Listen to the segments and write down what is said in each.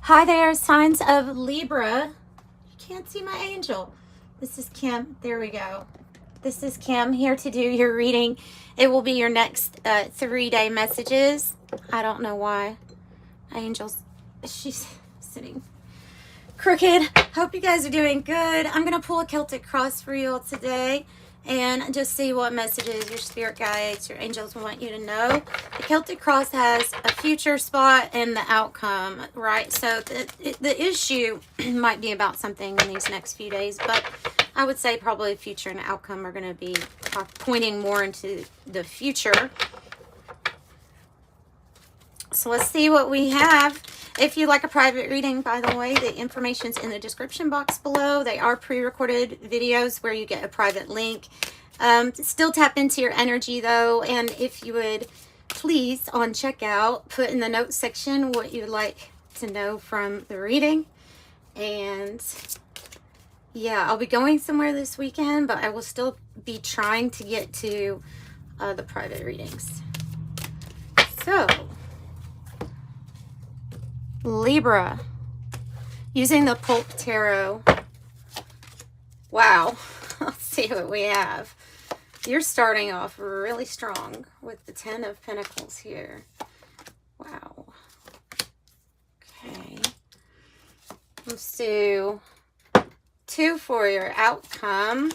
Hi there, signs of Libra. You can't see my angel. This is Kim. There we go. This is Kim here to do your reading. It will be your next 3-day messages. I don't know why. Angel's, she's sitting crooked. Hope you guys are doing good. I'm going to pull a Celtic cross for you all today and just see what messages your spirit guides, your angels want you to know. The Celtic cross has a future spot and the outcome, right? So the issue might be about something in these next few days, but I would say probably future and outcome are going to be pointing more into the future. So let's see what we have. If you'd like a private reading, by the way, the information's in the description box below. They are pre-recorded videos where you get a private link. Still tap into your energy, though. And if you would please, on checkout, put in the notes section what you'd like to know from the reading. And yeah, I'll be going somewhere this weekend, but I will still be trying to get to the private readings. So Libra, using the Pulp Tarot. Wow. Let's see what we have. You're starting off really strong with the 10 of Pentacles here. Wow. Okay. Let's do 2 for your outcome.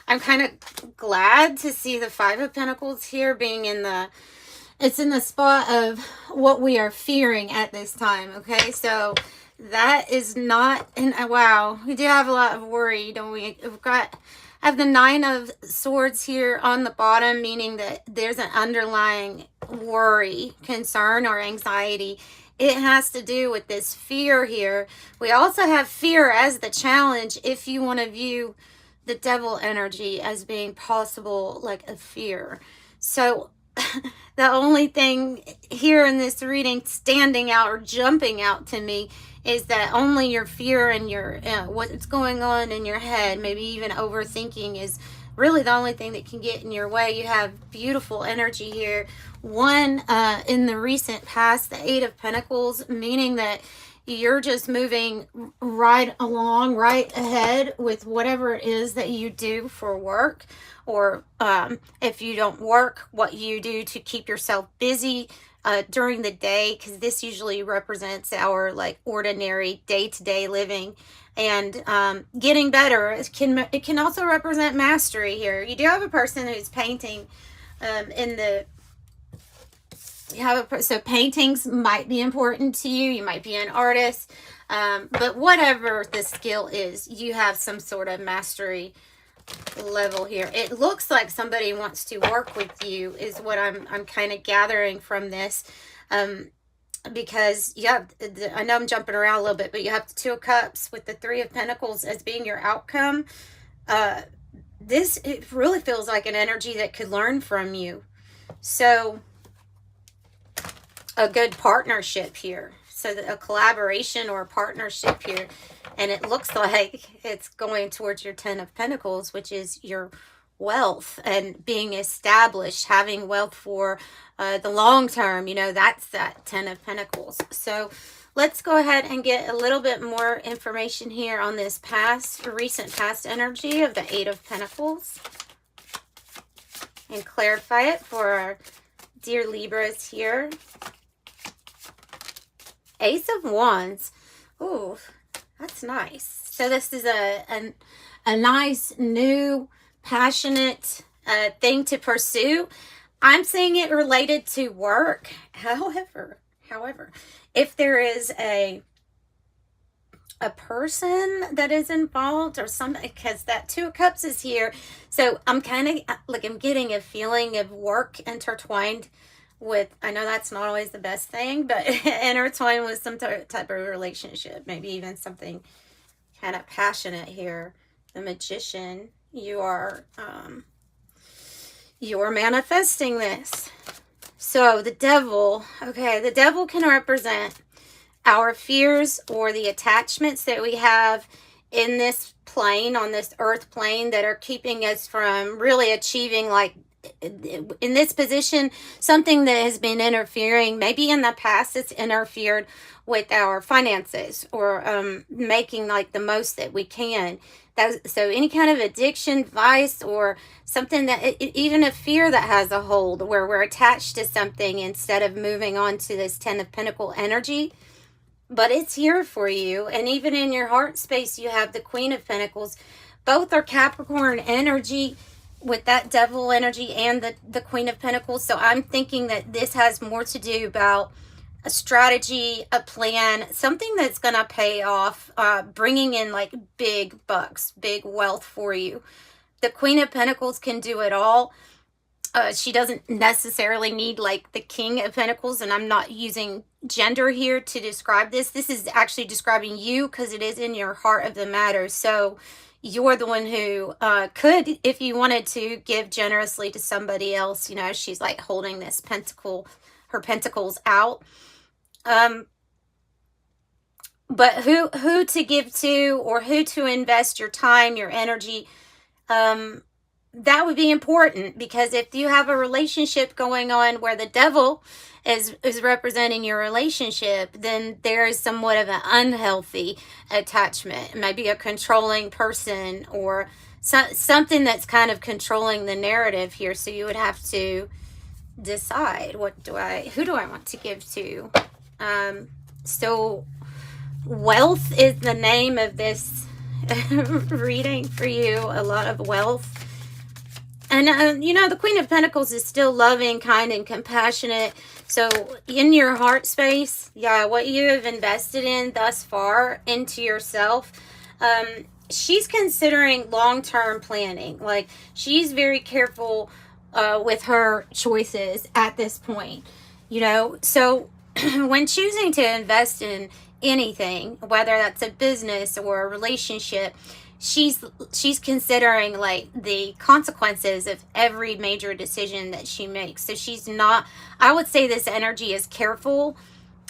I'm kind of glad to see the 5 of Pentacles here being in the it's in the spot of what we are fearing at this time, okay? So that is not, and wow, we do have a lot of worry, don't we? I have the 9 of Swords here on the bottom, meaning that there's an underlying worry, concern, or anxiety. It has to do with this fear here. We also have fear as the challenge if you want to view the devil energy as being possible, like a fear. So the only thing here in this reading standing out or jumping out to me is that only your fear and your what's going on in your head, maybe even overthinking, is really the only thing that can get in your way. You have beautiful energy here. One, in the recent past, the 8 of Pentacles, meaning that you're just moving right along, right ahead with whatever it is that you do for work, or if you don't work, what you do to keep yourself busy during the day, because this usually represents our like ordinary day-to-day living and getting better. It can also represent mastery here. You do have a person who's painting in the so paintings might be important to you. You might be an artist, but whatever the skill is, you have some sort of mastery level here. It looks like somebody wants to work with you is what I'm kind of gathering from this, because you have, I know I'm jumping around a little bit, but you have the 2 of Cups with the 3 of Pentacles as being your outcome. It really feels like an energy that could learn from you. So a good partnership here. So a collaboration or a partnership here. And it looks like it's going towards your 10 of Pentacles, which is your wealth and being established, having wealth for the long term. You know, that's that 10 of Pentacles. So let's go ahead and get a little bit more information here on this recent past energy of the 8 of Pentacles and clarify it for our dear Libras here. Ace of Wands. Ooh, that's nice. So this is a nice, new, passionate thing to pursue. I'm seeing it related to work. However, if there is a person that is involved or something, because that 2 of Cups is here. So I'm kind of like, I'm getting a feeling of work intertwined with, I know that's not always the best thing, but intertwined with some type of relationship, maybe even something kind of passionate here. The Magician, you're manifesting this. So the Devil, okay, the Devil can represent our fears or the attachments that we have in this plane, on this earth plane, that are keeping us from really achieving, like, in this position, something that has been interfering. Maybe in the past it's interfered with our finances, or making like the most that we can. So any kind of addiction, vice, or something that, even a fear that has a hold, where we're attached to something instead of moving on to this 10 of Pentacle energy. But it's here for you. And even in your heart space, you have the Queen of Pentacles. Both are Capricorn energy, with that Devil energy and the Queen of Pentacles. So I'm thinking that this has more to do about a strategy, a plan, something that's going to pay off, bringing in like big bucks, big wealth for you. The Queen of Pentacles can do it all. She doesn't necessarily need like the King of Pentacles, and I'm not using gender here to describe this. This is actually describing you, because it is in your heart of the matter. So you're the one who could, if you wanted to, give generously to somebody else. You know, she's like holding this pentacle, her pentacles out. But who to give to, or who to invest your time, your energy, that would be important. Because if you have a relationship going on where the devil is representing your relationship, then there is somewhat of an unhealthy attachment, maybe a controlling person, or something that's kind of controlling the narrative here. So you would have to decide, who do I want to give to? So wealth is the name of this reading for you. A lot of wealth. And, you know, the Queen of Pentacles is still loving, kind, and compassionate. So in your heart space, yeah, what you have invested in thus far into yourself, she's considering long-term planning. Like, she's very careful with her choices at this point, you know. So when choosing to invest in anything, whether that's a business or a relationship, she's considering like the consequences of every major decision that she makes. So she's not, I would say this energy is careful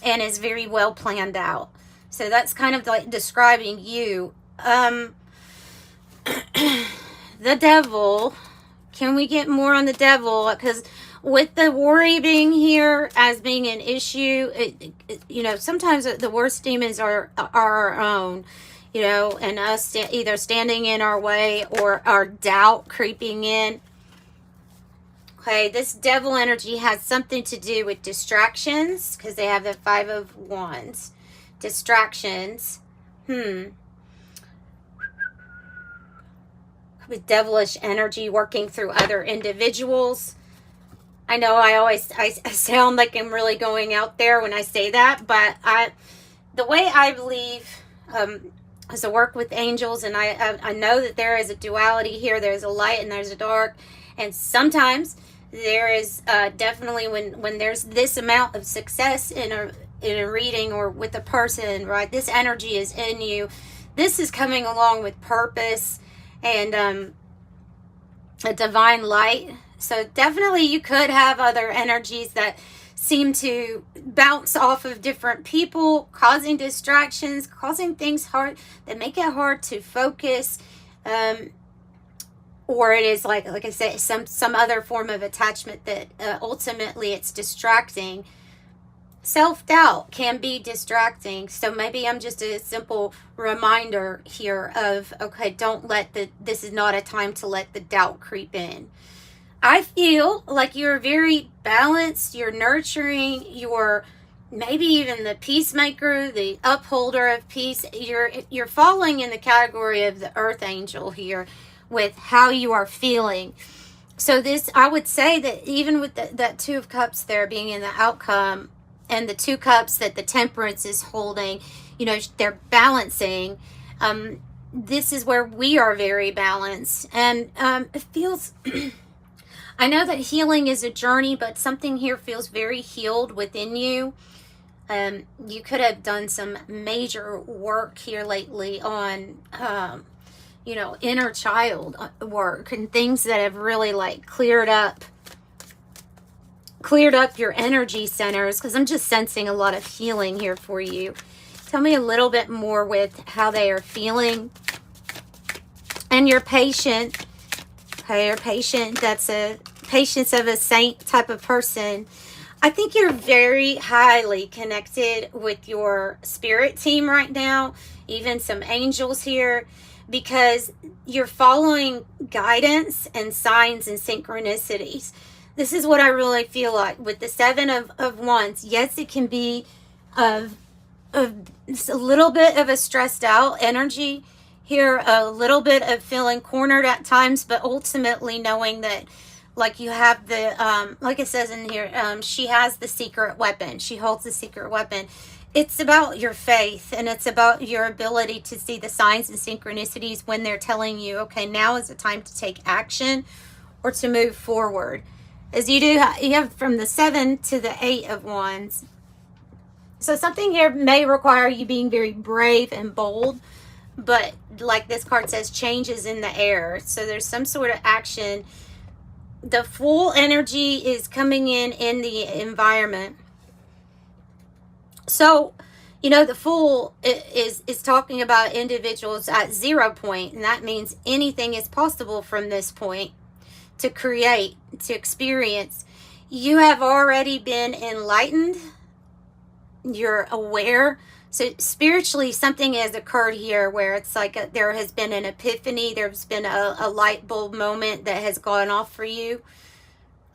and is very well planned out. So that's kind of like describing you. The devil, can we get more on the devil? Because with the worry being here as being an issue, you know, sometimes the worst demons are our own. You know, and us either standing in our way, or our doubt creeping in. Okay, this devil energy has something to do with distractions, because they have the 5 of Wands. Distractions. With devilish energy working through other individuals. I know I sound like I'm really going out there when I say that, but the way I believe, as I work with angels, and I know that there is a duality here. There's a light and there's a dark, and sometimes there is definitely when there's this amount of success in a reading or with a person, right? This energy is in you. This is coming along with purpose and a divine light. So definitely you could have other energies that seem to bounce off of different people, causing distractions, causing things hard, that make it hard to focus, or it is like I said, some other form of attachment that ultimately it's distracting. Self-doubt can be distracting. So maybe I'm just a simple reminder here of, okay, don't let this is not a time to let the doubt creep in. I feel like you're very balanced, you're nurturing, you're maybe even the peacemaker, the upholder of peace. You're falling in the category of the earth angel here with how you are feeling. So this, I would say that even with that 2 of Cups there being in the outcome, and the 2 cups that the Temperance is holding, you know, they're balancing. This is where we are very balanced. And it feels... I know that healing is a journey, but something here feels very healed within you. You could have done some major work here lately on, you know, inner child work and things that have really like cleared up your energy centers, because I'm just sensing a lot of healing here for you. Tell me a little bit more with how they are feeling. And you're patient. Okay, you're patient. That's a patience of a saint type of person. I think you're very highly connected with your spirit team right now, even some angels here, because you're following guidance and signs and synchronicities. This is what I really feel like with the Seven of Wands. Yes, it can be of a little bit of a stressed out energy here, a little bit of feeling cornered at times, but ultimately knowing that, like, you have the like it says in here, she has the secret weapon, she holds the secret weapon. It's about your faith, and it's about your ability to see the signs and synchronicities when they're telling you, okay, now is the time to take action or to move forward. As you have from the 7 to the 8 of Wands. So something here may require you being very brave and bold, but like this card says, change is in the air. So there's some sort of action. The full energy is coming in the environment. So, you know, the Fool is talking about individuals at 0 point, and that means anything is possible from this point to create, to experience. You have already been enlightened. You're aware. So spiritually, something has occurred here where it's like there has been an epiphany. There's been a light bulb moment that has gone off for you.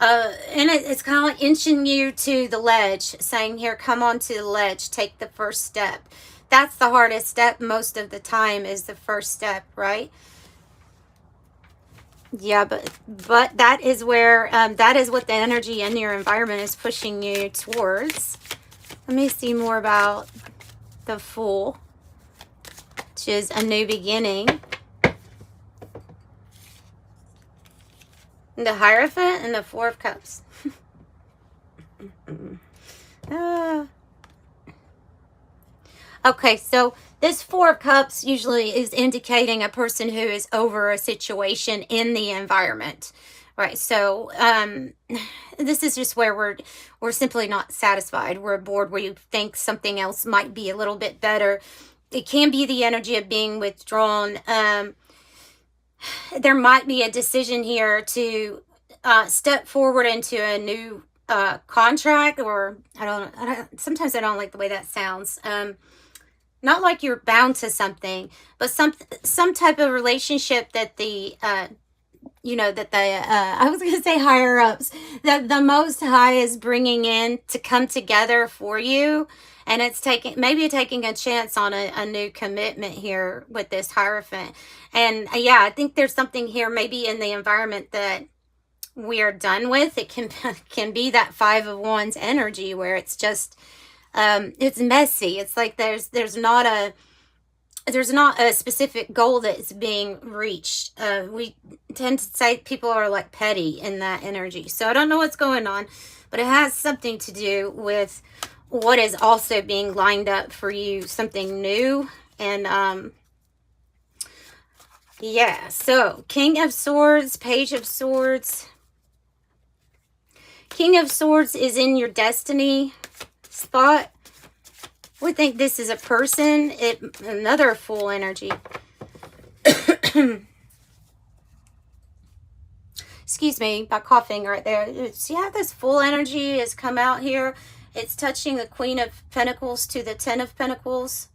And it's kind of like inching you to the ledge, saying, here, come on to the ledge, take the first step. That's the hardest step most of the time, is the first step, right? Yeah, but that is where, that is what the energy in your environment is pushing you towards. Let me see more about the Fool, which is a new beginning. The Hierophant and the Four of Cups. Okay, so this Four of Cups usually is indicating a person who is over a situation in the environment, right? So this is just where we're simply not satisfied. We're bored. We think something else might be a little bit better. It can be the energy of being withdrawn. There might be a decision here to step forward into a new contract, or sometimes I don't like the way that sounds. Not like you're bound to something, but some type of relationship that the I was going to say higher ups, that the Most High is bringing in to come together for you. And it's maybe taking a chance on a new commitment here with this Hierophant. And yeah, I think there's something here maybe in the environment that we are done with. It can be that Five of Wands energy where it's just, it's messy. It's like there's not a specific goal that's being reached. We tend to say people are like petty in that energy. So I don't know what's going on, but it has something to do with what is also being lined up for you, something new. And yeah, so King of Swords, Page of Swords. King of Swords is in your destiny spot. We think this is a person. Another Fool energy. Excuse me, by coughing right there. See how this Fool energy has come out here? It's touching the Queen of Pentacles to the Ten of Pentacles.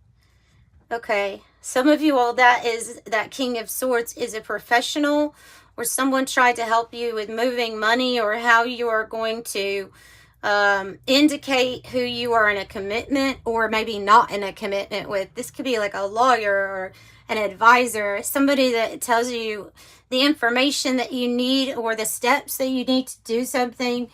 Okay. Some of you all, that King of Swords is a professional, or someone tried to help you with moving money, or how you are going to indicate who you are in a commitment or maybe not in a commitment with. This could be like a lawyer or an advisor, somebody that tells you the information that you need or the steps that you need to do something.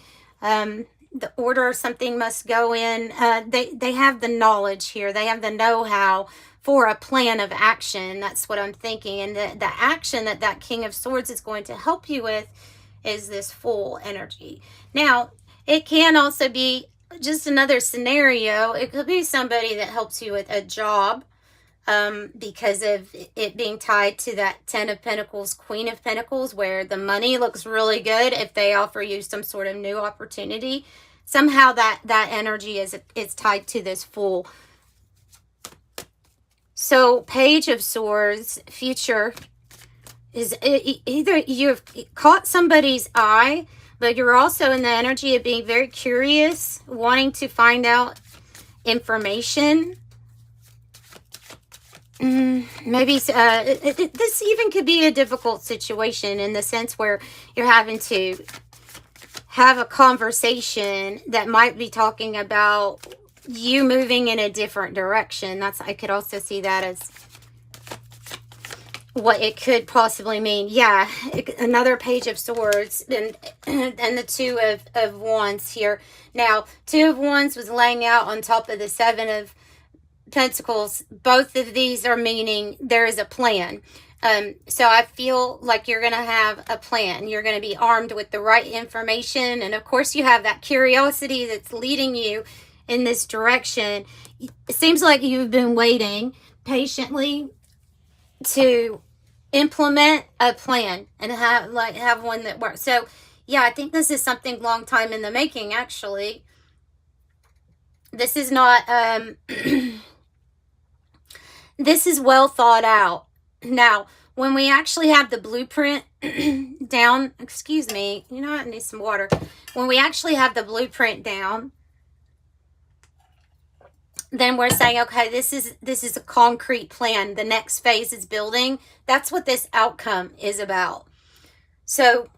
The order something must go in. They have the knowledge here. They have the know-how for a plan of action. That's what I'm thinking. And the action that King of Swords is going to help you with is this Fool energy. Now, it can also be just another scenario. It could be somebody that helps you with a job, because of it being tied to that Ten of Pentacles, Queen of Pentacles, where the money looks really good if they offer you some sort of new opportunity. Somehow that energy is tied to this Fool. So Page of Swords, future, is either you've caught somebody's eye, but you're also in the energy of being very curious, wanting to find out information. Maybe this even could be a difficult situation in the sense where you're having to have a conversation that might be talking about you moving in a different direction. I could also see that as what it could possibly mean. Yeah, another Page of Swords and the Two of Wands here. Now, Two of Wands was laying out on top of the Seven of Pentacles. Both of these are meaning there is a plan. So I feel like you're going to have a plan. You're going to be armed with the right information. And of course you have that curiosity that's leading you in this direction. It seems like you've been waiting patiently to implement a plan and have one that works. So yeah, I think this is something long time in the making, actually. This is not, this is well thought out. Now, when we actually have the blueprint down, excuse me, you know what, I need some water. When we actually have the blueprint down, then we're saying, okay, this is a concrete plan. The next phase is building. That's what this outcome is about. So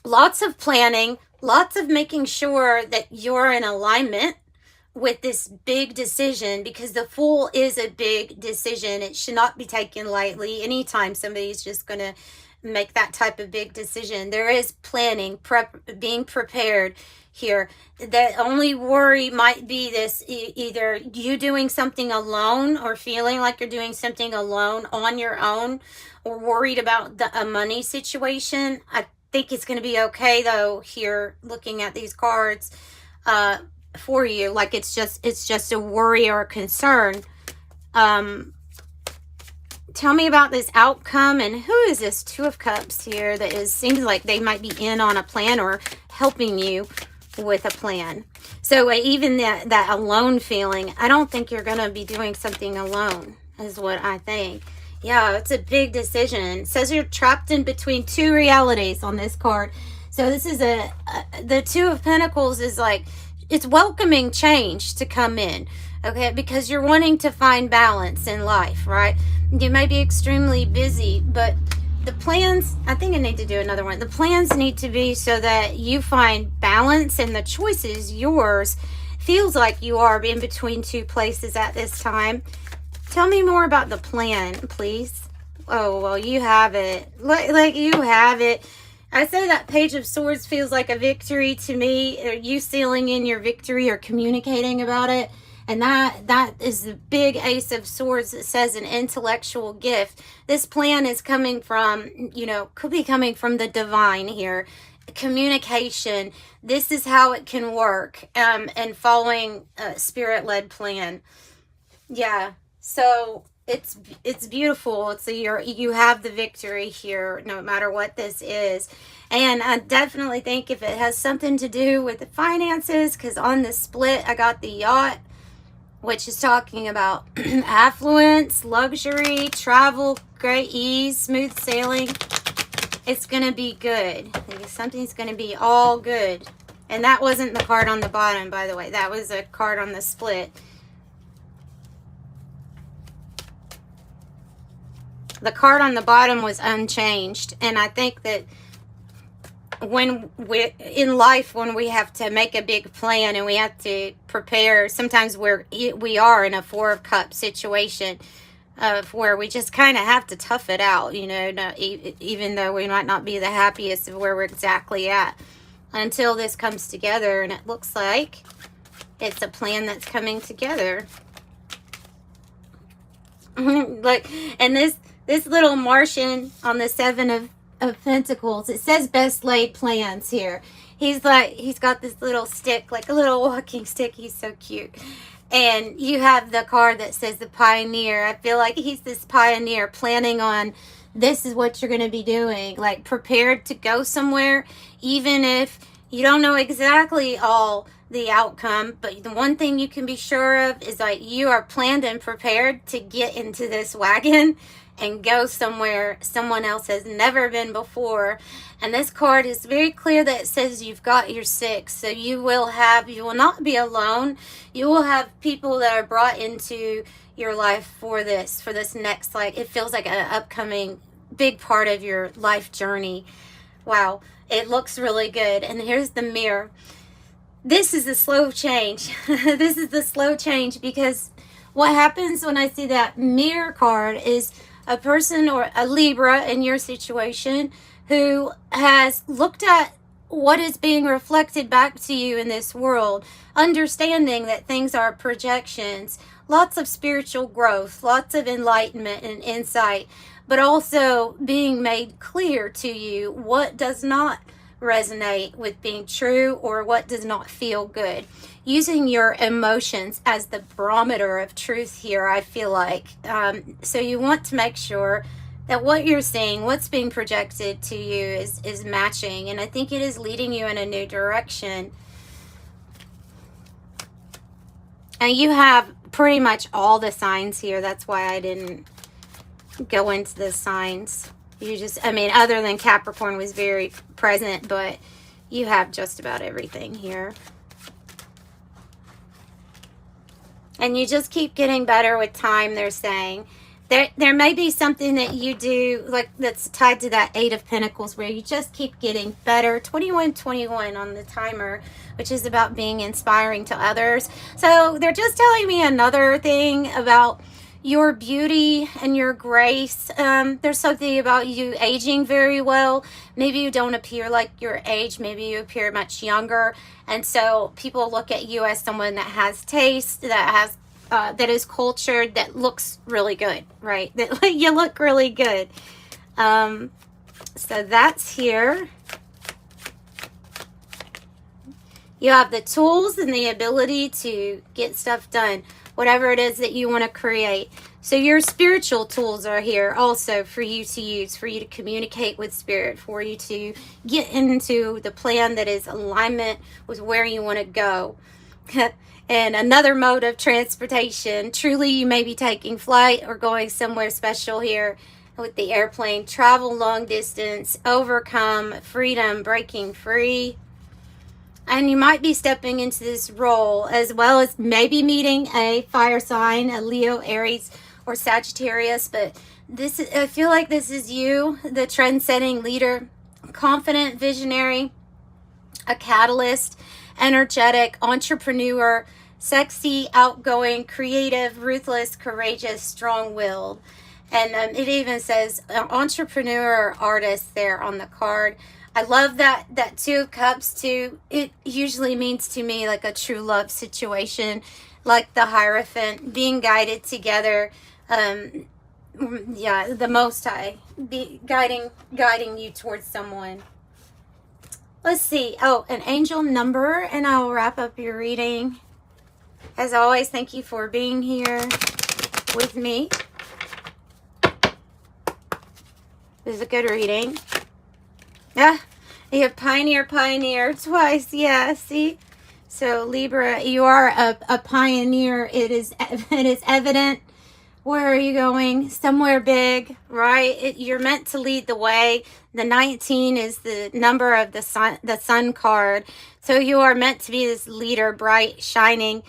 lots of planning, lots of making sure that you're in alignment with this big decision, because the Fool is a big decision. It should not be taken lightly. Anytime somebody's just going to make that type of big decision, there is planning, being prepared here. The only worry might be this, either you doing something alone or feeling like you're doing something alone on your own, or worried about a money situation. I think it's going to be okay though here, looking at these cards, for you. Like it's just a worry or a concern. Tell me about this outcome, and who is this Two of Cups here that seems like they might be in on a plan or helping you with a plan. So even that alone feeling, I don't think you're going to be doing something alone is what I think. Yeah, it's a big decision. It says you're trapped in between two realities on this card. So this is the Two of Pentacles is like, it's welcoming change to come in, okay? Because you're wanting to find balance in life, right? You may be extremely busy, but the plans, I think I need to do another one. The plans need to be so that you find balance, and the choice is yours. Feels like you are in between two places at this time. Tell me more about the plan, please. Oh, well, you have it. Like you have it. I say that Page of Swords feels like a victory to me. Are you sealing in your victory or communicating about it? And that is the big Ace of Swords that says an intellectual gift. This plan is coming from, could be coming from the divine here. Communication. This is how it can work. And following a spirit-led plan. Yeah. So it's beautiful. It's you have the victory here, no matter what this is. And I definitely think if it has something to do with the finances, because on the split I got the yacht, which is talking about affluence, luxury, travel, great ease, smooth sailing. It's going to be good. Something's going to be all good. And that wasn't the card on the bottom, by the way. That was a card on the split. The card on the bottom was unchanged. And I think that when in life, when we have to make a big plan and we have to prepare, sometimes we are in a Four of Cups situation of where we just kind of have to tough it out, even though we might not be the happiest of where we're exactly at until this comes together. And it looks like it's a plan that's coming together. Look, and this little Martian on the Seven of Pentacles, it says best laid plans here. He's got this little stick, like a little walking stick. He's so cute. And you have the card that says the pioneer. I feel like he's this pioneer planning on, this is what you're going to be doing, like prepared to go somewhere, even if you don't know exactly all the outcome, but the one thing you can be sure of is like you are planned and prepared to get into this wagon and go somewhere someone else has never been before. And this card is very clear that it says you've got your six, so you will not be alone. You will have people that are brought into your life for this next, like, it feels like an upcoming big part of your life journey. Wow, it looks really good. And here's the mirror. This is the slow change. This is the slow change, because what happens when I see that mirror card is a person, or a Libra in your situation, who has looked at what is being reflected back to you in this world, understanding that things are projections, lots of spiritual growth, lots of enlightenment and insight, but also being made clear to you what does not resonate with being true or what does not feel good. Using your emotions as the barometer of truth here, I feel like. So you want to make sure that what you're seeing, what's being projected to you is matching. And I think it is leading you in a new direction. And you have pretty much all the signs here. That's why I didn't go into the signs. You just, I mean, other than Capricorn was very present, but you have just about everything here. And you just keep getting better with time, they're saying. There may be something that you do, like, that's tied to that Eight of Pentacles, where you just keep getting better. 2121 on the timer, which is about being inspiring to others. So they're just telling me another thing about your beauty and your grace. There's something about you aging very well. Maybe you don't appear like your age. Maybe you appear much younger. And so people look at you as someone that has taste, that is cultured, that looks really good, right? That you look really good. So that's here. You have the tools and the ability to get stuff done, whatever it is that you want to create. So your spiritual tools are here also for you to use, for you to communicate with spirit, for you to get into the plan that is alignment with where you want to go. And another mode of transportation. Truly, you may be taking flight or going somewhere special here with the airplane. Travel long distance, overcome, freedom, breaking free. And you might be stepping into this role, as well as maybe meeting a fire sign, a Leo, Aries, or Sagittarius. But this, I feel like this is you, the trend-setting leader, confident, visionary, a catalyst, energetic, entrepreneur, sexy, outgoing, creative, ruthless, courageous, strong-willed. And it even says entrepreneur or artist there on the card. I love that Two of Cups too. It usually means to me like a true love situation, like the Hierophant, being guided together. Yeah, the Most High be guiding you towards someone. Let's see. Oh, an angel number, and I will wrap up your reading. As always, thank you for being here with me. This is a good reading. Yeah, you have pioneer twice. Yeah, see? So Libra, you are a pioneer. It is evident. Where are you going? Somewhere big, right? You're meant to lead the way. The 19 is the number of the sun card. So you are meant to be this leader, bright, shining,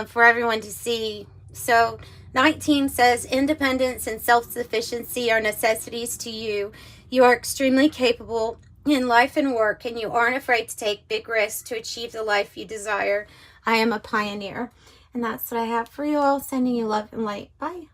for everyone to see. So 19 says independence and self-sufficiency are necessities to you. You are extremely capable in life and work, and you aren't afraid to take big risks to achieve the life you desire. I am a pioneer. And that's what I have for you all. Sending you love and light. Bye.